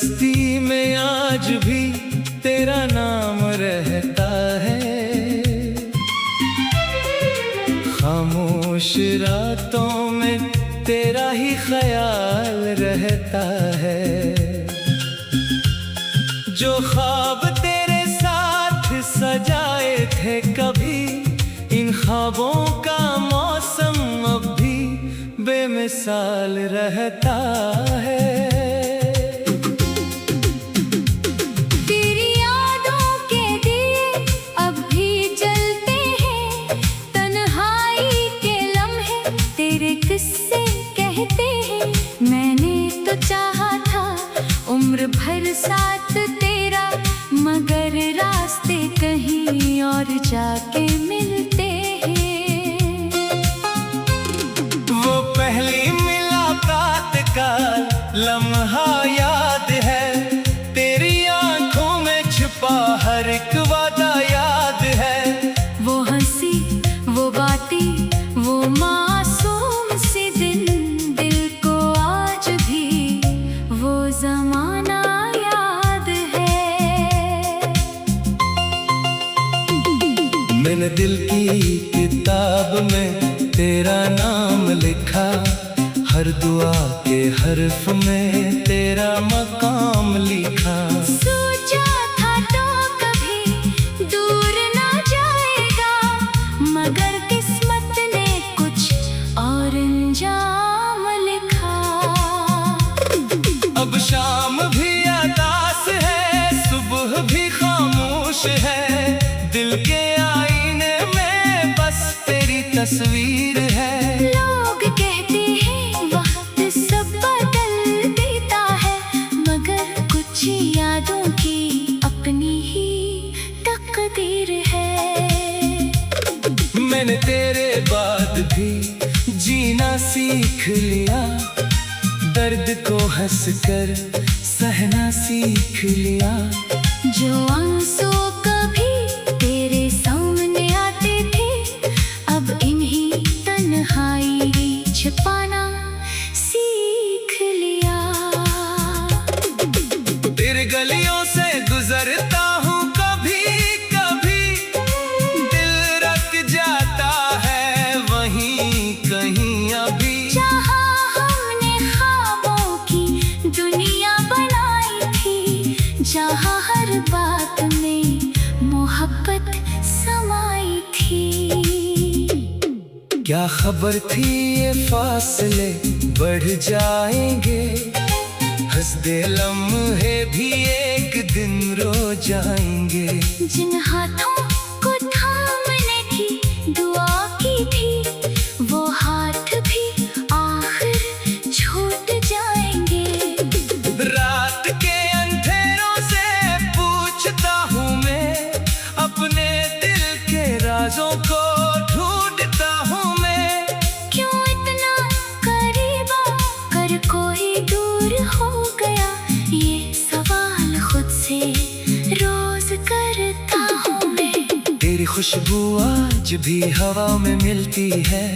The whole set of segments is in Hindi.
बस्ती में आज भी तेरा नाम रहता है। खामोश रातों में तेरा ही ख्याल रहता है। जो ख्वाब तेरे साथ सजाए थे कभी, इन ख्वाबों का मौसम अब भी बेमिसाल रहता है। तेरी यादों के दिए अब भी जलते हैं, तन्हाई के लम्हे तेरे किस्से कहते हैं। मैंने तो चाहा था उम्र भर साथ तेरा, मगर रास्ते कहीं और जाके मिलते हैं। वो पहली मुलाकात का लम्हा याद है, तेरी आंखों में छुपा हर एक वादा याद है। वो हंसी, वो बातें, वो मासूम सी दिल को आज भी वो जमाना याद है। मैंने दिल की किताब में तेरा नाम लिखा, हर दुआ के हर्फ में तेरा मकाम लिखा। सोचा था तो कभी दूर ना जाएगा, मगर किस्मत ने कुछ और अंजाम लिखा। अब शाम भी अदास है, सुबह भी खामोश है, दिल के आईने में बस तेरी तस्वीर है। लोग कहते हैं वक्त सब बदल देता है, मगर कुछ यादों की अपनी ही तकदीर है। मैंने तेरे बाद भी जीना सीख लिया, दर्द को हंसकर सहना सीख लिया। जो आंसू कभी तेरे सामने आते थे, अब इन्हीं तन्हाई छिपाना सीख लिया। तेरे गलियों से गुजरता हूँ कभी कभी, दिल रख जाता है वहीं कहीं अभी। जहाँ हमने ख्वाबों की दुनिया बनाई थी, जहाँ हर बात में मोहब्बत समाई थी। क्या खबर थी ये फासले बढ़ जाएंगे, हंसते लम्हे भी एक दिन रो जाएंगे। जिन हाथों को थामने की दुआ की थी, वो हाथ भी आखिर छूट जाएंगे। रात के अंधेरों से पूछता हूँ मैं, अपने दिल के राजों को ढूंढता हूँ मैं। क्यों इतना करीब कर कोई दूर हो गया, ये सवाल खुद से रोज करता हूँ मैं। तेरी खुशबू आज भी हवा में मिलती है,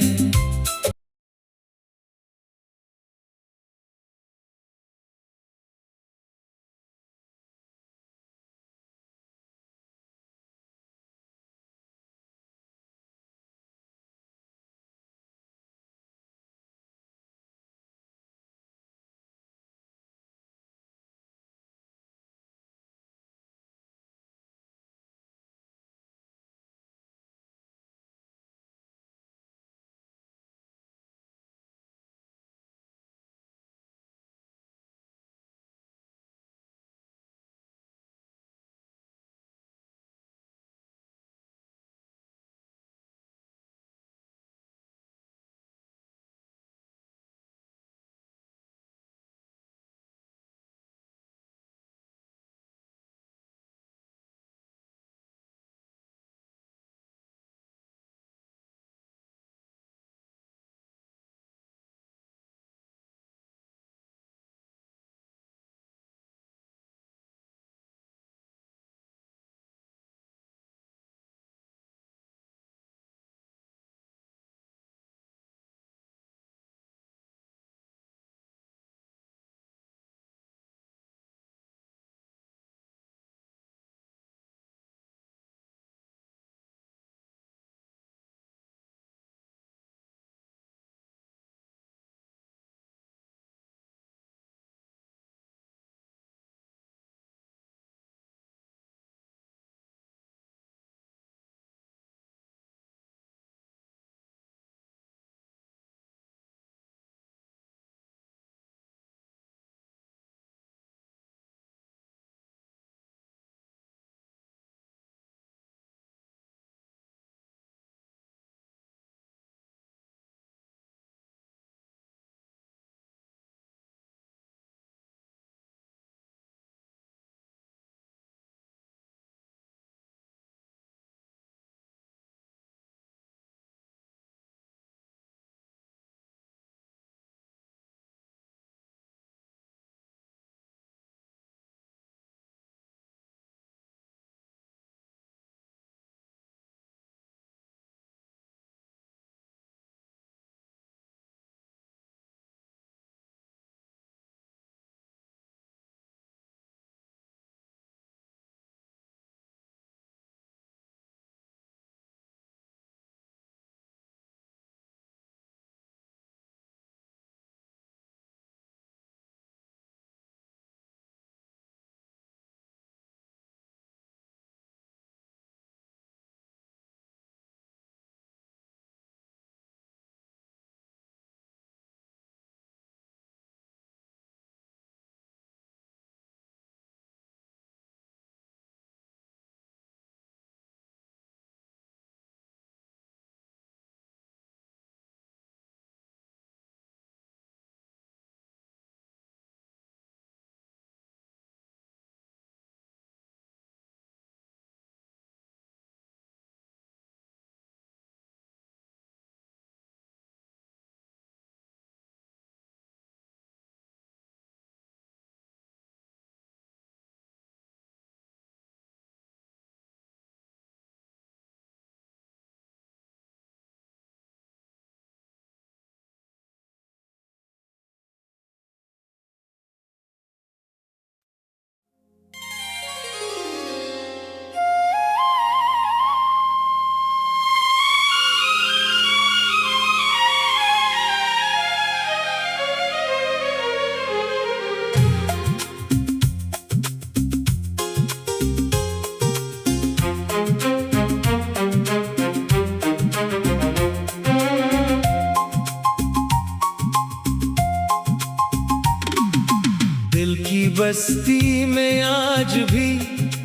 बस्ती में आज भी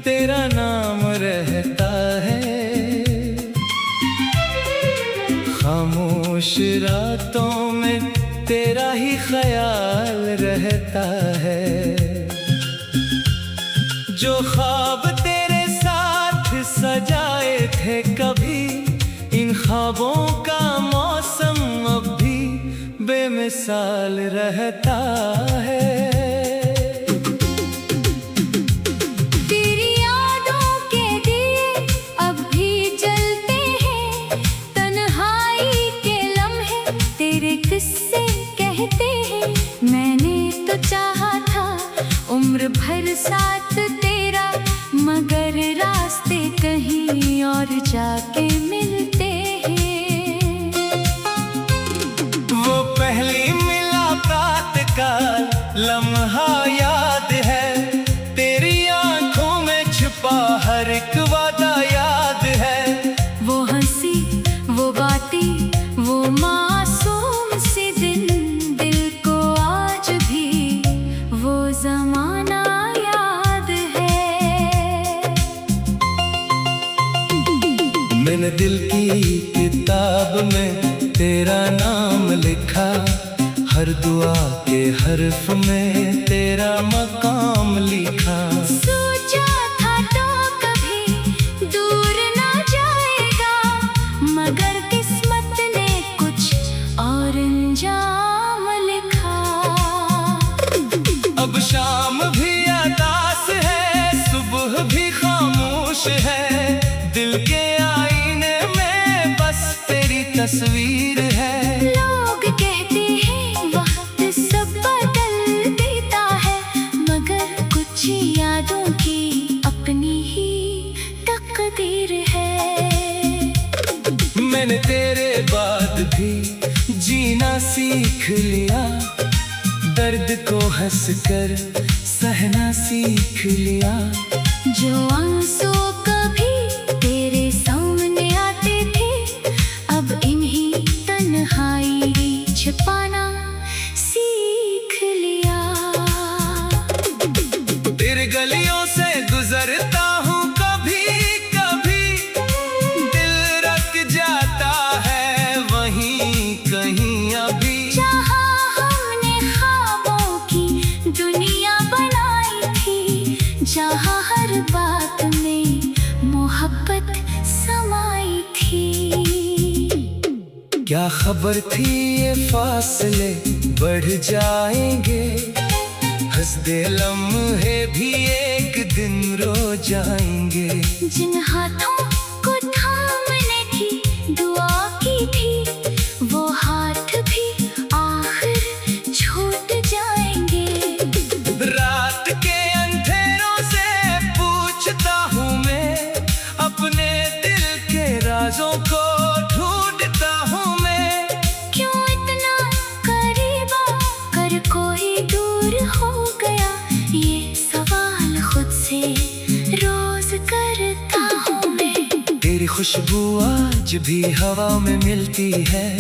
तेरा नाम रहता है, खामोश रातों में तेरा ही ख्याल रहता है। जो ख्वाब तेरे साथ सजाए थे कभी, इन ख्वाबों का मौसम अब भी बेमिसाल रहता है। तेरी यादों के दिए अब भी जलते हैं, तन्हाई के लम्हे तेरे किस्से कहते हैं। मैंने तो चाहा था उम्र भर साथ तेरा, मगर रास्ते कहीं और जाके मिलते हैं। वो पहली मुलाकात का लम्हा याद है, तेरी आंखों में छुपा हर एक वादा याद है। वो हंसी, वो बातें, वो मासूम से दिन, दिल को आज भी वो जमाना याद है। मैंने दिल की किताब में तेरा नाम लिखा, हर दुआ के हर्फ में तेरा मकाम लिखा। सोचा था तो कभी दूर ना जाएगा, मगर किस्मत ने कुछ और अंजाम लिखा। अब शाम भी अदास है, सुबह भी खामोश है, दिल के आईने में बस तेरी तस्वीर है। लोग कहते हैं वक्त सब बदल देता है, मगर कुछ यादों की अपनी ही तकदीर है। मैंने तेरे बाद भी जीना सीख लिया, दर्द को हंसकर सहना सीख लिया। जो आंसू कभी तेरे सामने आते थे, अब इन्हीं तन्हाई छिपाना सीख लिया। तेरे गलियों से गुजरता हूँ कभी कभी, दिल रख जाता है वहीं कहीं अभी। जहाँ हमने ख्वाबों की दुनिया बनाई थी, जहाँ हर बात में मोहब्बत समाई थी। क्या खबर थी ये फासले बढ़ जाएंगे, हंसते लम्हे भी एक दिन रो जाएंगे। जिन हाथों को थामने की दुआ की थी, वो हाथ भी आखिर छूट जाएंगे। रात के अंधेरों से पूछता हूँ मैं, अपने दिल के राजों को ढूंढता हूँ मैं। क्यों इतना करीब आकर कोई दूर हो गया, ये सवाल खुद से रोज करता हूँ मैं। तेरी खुशबू आज भी हवा में मिलती है,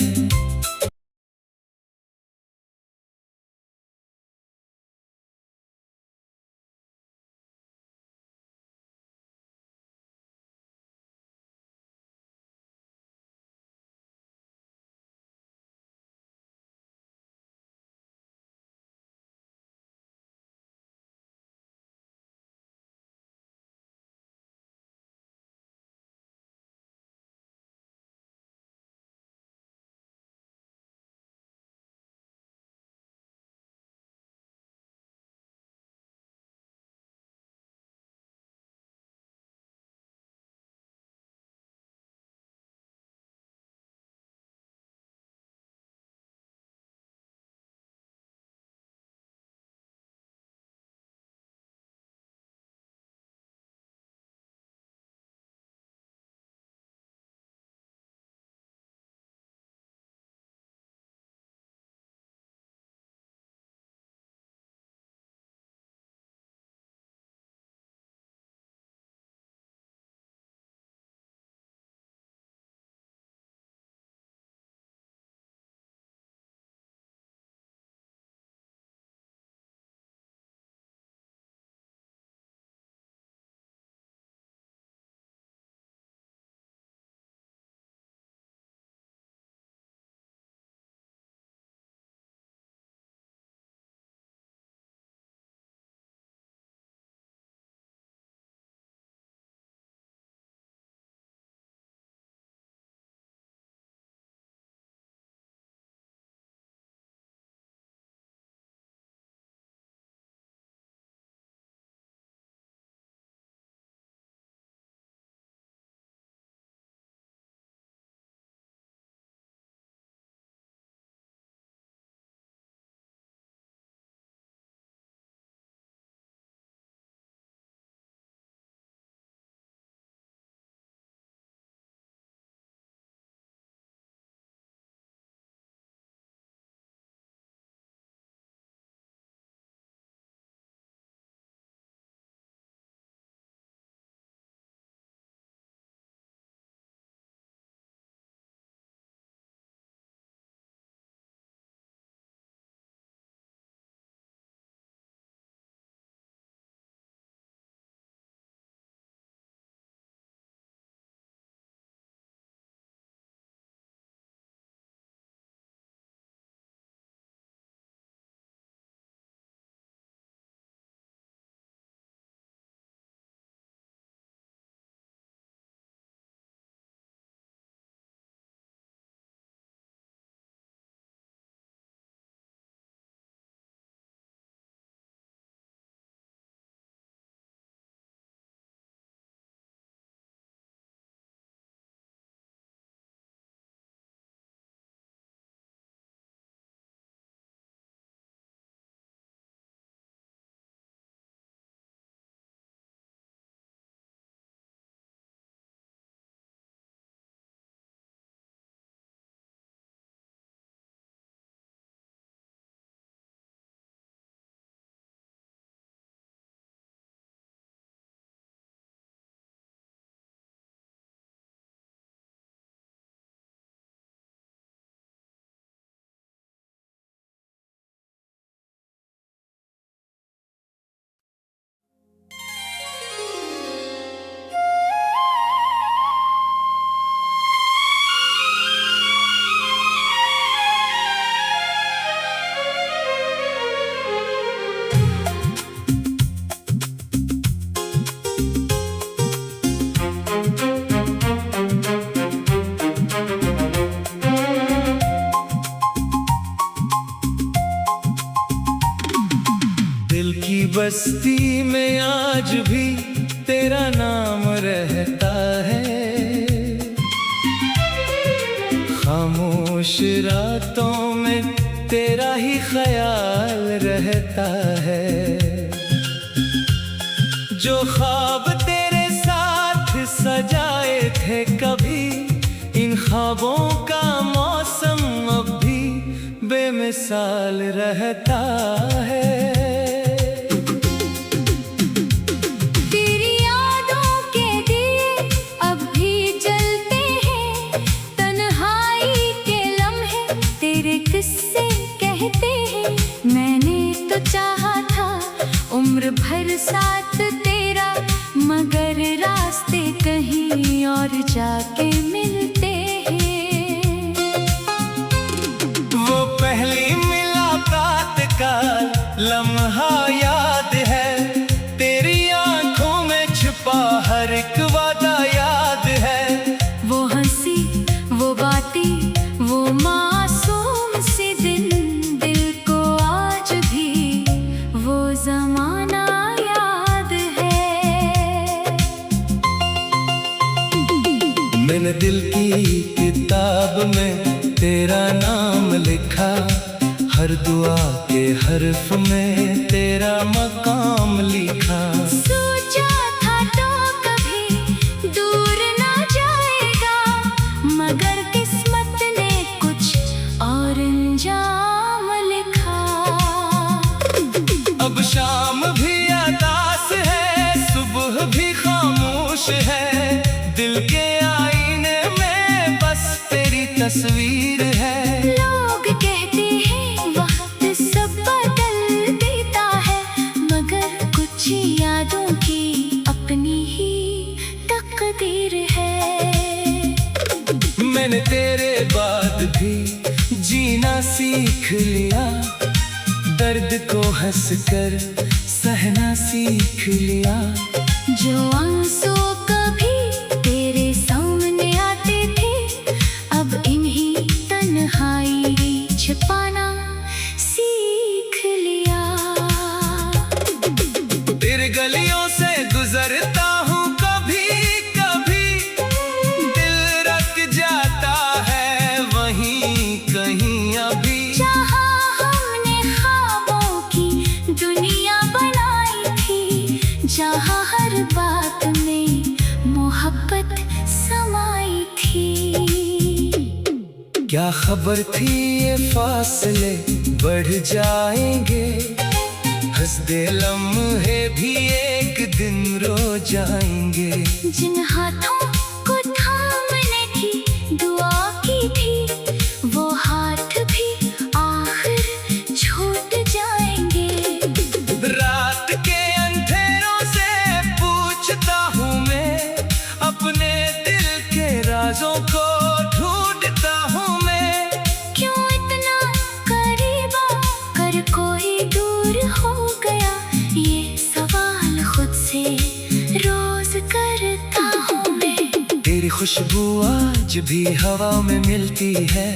में आज भी तेरा नाम रहता है। खामोश रातों में तेरा ही ख्याल रहता है। जो ख्वाब तेरे साथ सजाए थे कभी, इन ख्वाबों का मौसम अब भी बेमिसाल रहता है। तेरी यादों के दिए अब भी जलते हैं, तन्हाई के लम्हे तेरे किस्से कहते हैं। मैंने तो चाहा था उम्र भर साथ तेरा, मगर रास्ते कहीं और जाके मिलते हैं। वो पहली मुलाकात का लम्हा याद है, तेरी आंखों में छुपा हर एक वादा याद है। वो हंसी, वो बातें, वो मासूम से दिन, दिल को आज भी वो जमाना याद है। मैंने दिल की किताब में तेरा नाम लिखा, हर दुआ के हर्फ में तेरा मकाम लिखा। सोचा था तो कभी दूर ना जाएगा, मगर किस्मत ने कुछ और अंजाम लिखा। अब शाम भी उदास है, सुबह भी खामोश है, दिल के आईने में बस तेरी तस्वीर है। लोग कहते हैं वक्त सब बदल देता है, मगर कुछ यादों की अपनी ही तकदीर है। मैंने तेरे बाद भी जीना सीख लिया, दर्द को हंसकर सहना सीख लिया। जो आंसू कभी तेरे सामने आते थे, अब इन्हीं तन्हाई छिपाना सीख लिया। तेरे गलियों से गुजरता हूँ कभी कभी, दिल रख जाता है वहीं कहीं अभी। जहाँ हमने ख्वाबों की दुनिया बनाई थी, जहाँ हर बात में मोहब्बत समाई थी। क्या खबर थी ये फासले बढ़ जाएंगे, हंसदे लम्हे भी एक दिन रो जाएंगे। जिन हाथों को थामने की दुआ की थी, वो हाथ भी आखिर छूट जाएंगे। रात के अंधेरों से पूछता हूँ मैं, अपने दिल के राजों को ढूंढता हूँ मैं। क्यों इतना करीब आकर कोई दूर हो गया, ये सवाल खुद से रोज करता हूँ मैं। तेरी खुशबू आज भी हवा में मिलती है,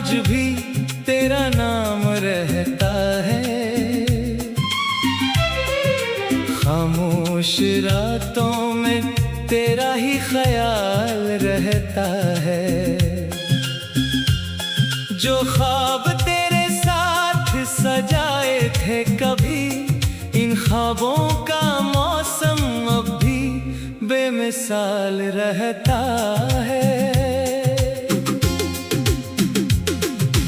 आज भी तेरा नाम रहता है। खामोश रातों में तेरा ही ख्याल रहता है। जो ख्वाब तेरे साथ सजाए थे कभी, इन ख्वाबों का मौसम अब भी बेमिसाल रहता है।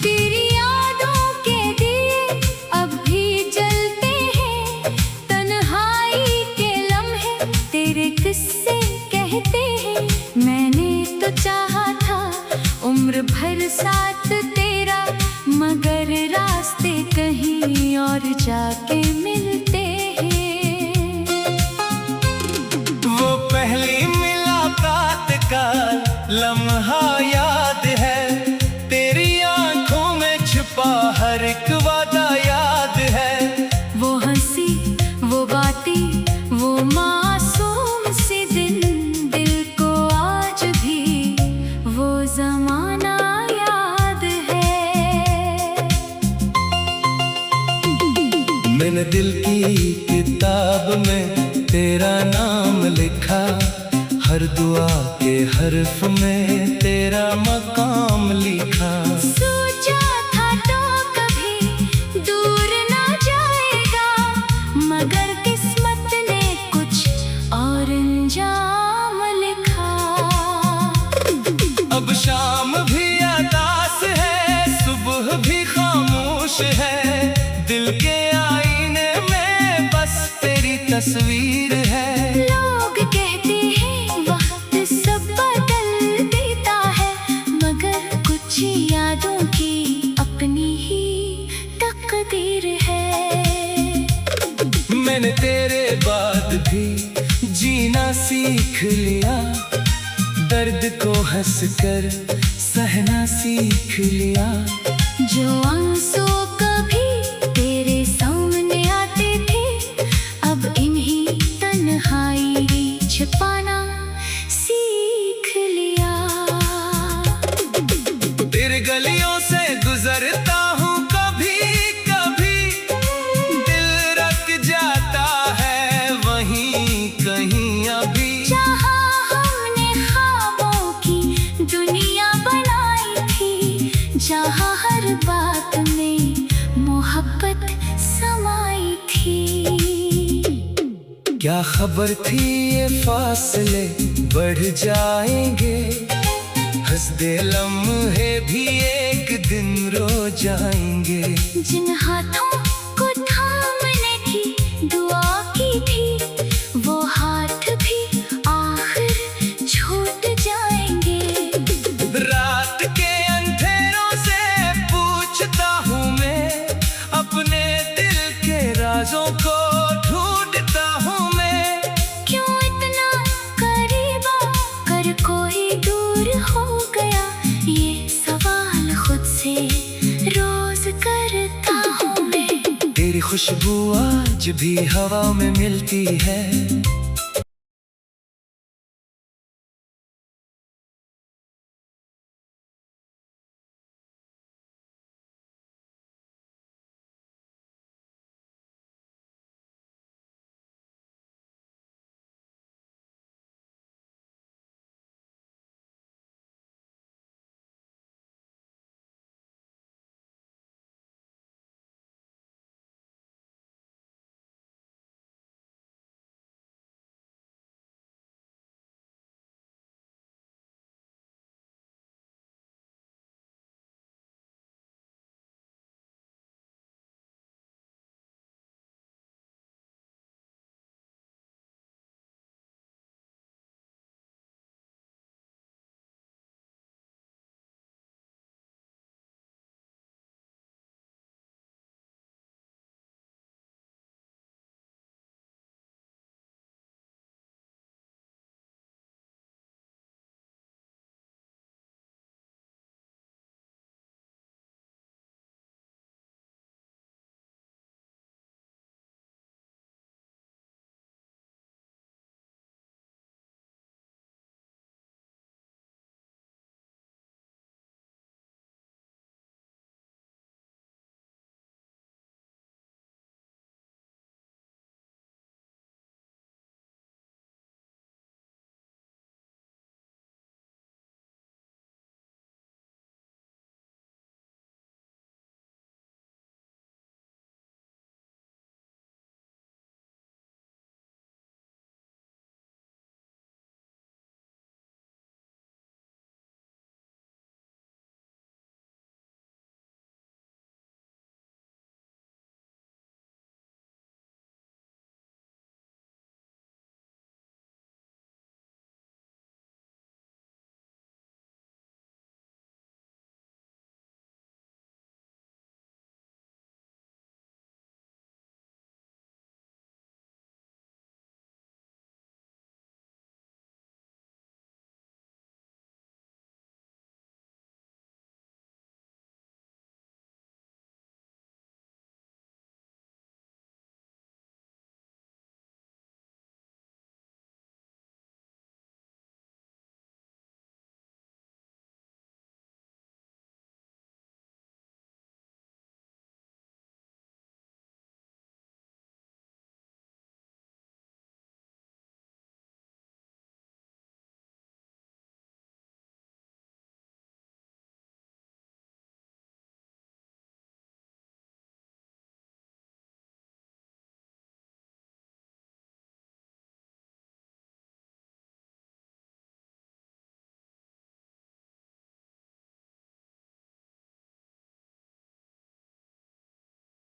तेरी यादों के दिए अब भी जलते हैं, तन्हाई के लम्हे तेरे किस्से कहते हैं। मैंने तो चाहा था उम्र भर साथ तेरा, मगर रास्ते कहीं और जाके मिलते हैं। वो पहली मुलाकात का लम्हा याद है, तेरी आंखों में छुपा हर एक वादा याद है। वो हंसी, वो बातें, वो मासूम सी दिन, दिल को आज भी वो जमाना याद है। मैंने दिल की किताब में तेरा नाम लिखा, हर दुआ के हर्फ में तेरा मकाम लिखा। सोचा था तो कभी दूर ना जाएगा, मगर किस्मत ने कुछ और अंजाम लिखा। अब शाम भी अदास है, सुबह भी खामोश है, दिल के आईने में बस तेरी तस्वीर है। लोग कहते हैं वक्त सब बदल देता है, मगर कुछ यादों की अपनी ही तकदीर है। मैंने तेरे बाद भी जीना सीख लिया, दर्द को हंसकर सहना सीख लिया। जो आंसू कभी तेरे सामने आते थे, अब इन्हीं तन्हाई छिपाना सीख लिया। तेरे गलियों से गुजरता हूँ कभी कभी, दिल रख जाता है वहीं कहीं अभी। जहाँ हमने ख्वाबों की दुनिया बनाई थी, जहाँ हर बात में मोहब्बत समाई थी। क्या खबर थी ये फासले बढ़ जाएंगे, हंसते लम्हे भी एक दिन रो जाएंगे। जिन हाथों को थामने की दुआ की थी, वो हाथ भी आखिर छूट जाएंगे। रात के अंधेरों से पूछता हूँ मैं, अपने दिल के राजों को ढूंढता हूँ मैं। क्यों इतना करीब आकर कोई दूर हो गया, ये सवाल खुद से रोज करता हूँ मैं। तेरी खुशबू आज भी हवा में मिलती है,